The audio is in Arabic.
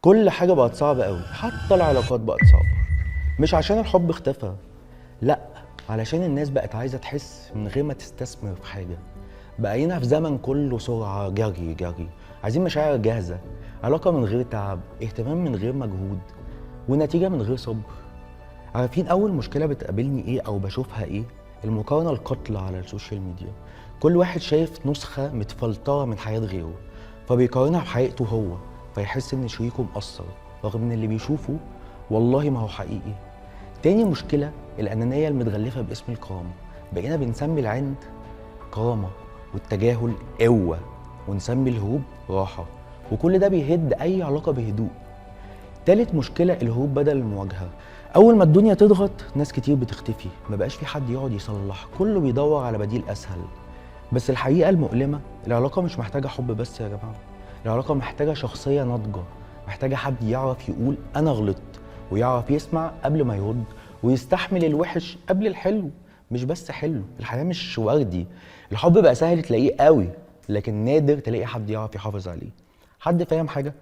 كل حاجة بقت صعبة قوي، حتى العلاقات بقت صعبة. مش عشان الحب اختفى، لا، علشان الناس بقت عايزة تحس من غير ما تستثمر في حاجة. بقينا في زمن كله سرعة، جري جري، عايزين مشاعر جاهزة، علاقة من غير تعب، اهتمام من غير مجهود، ونتيجة من غير صبر. عارفين أول مشكلة بتقابلني إيه أو بشوفها إيه؟ المقارنة القاتلة على السوشيال ميديا. كل واحد شايف نسخة متفلترة من حياة غيره، فبيقارنها بحقيقته هو، فيحس إن شريكه مقصر رغم إن اللي بيشوفه والله ما هو حقيقي. تاني مشكلة الأنانية المتغلفة باسم الكرامة. بقينا بنسمي العند كرامة، والتجاهل قوة، ونسمي الهروب راحة، وكل ده بيهد أي علاقة بهدوء. تالت مشكلة الهروب بدل المواجهة. أول ما الدنيا تضغط ناس كتير بتختفي، مبقاش في حد يقعد يصلح، كله بيدور على بديل أسهل. بس الحقيقة المؤلمة، العلاقة مش محتاجة حب بس يا جماعة، العلاقة محتاجة شخصية ناضجة، محتاجة حد يعرف يقول أنا غلطت، ويعرف يسمع قبل ما يرد، ويستحمل الوحش قبل الحلو. مش بس حلو، الحياة مش وردي. الحب بقى سهل تلاقيه قوي، لكن نادر تلاقي حد يعرف يحافظ عليه. حد فاهم حاجة؟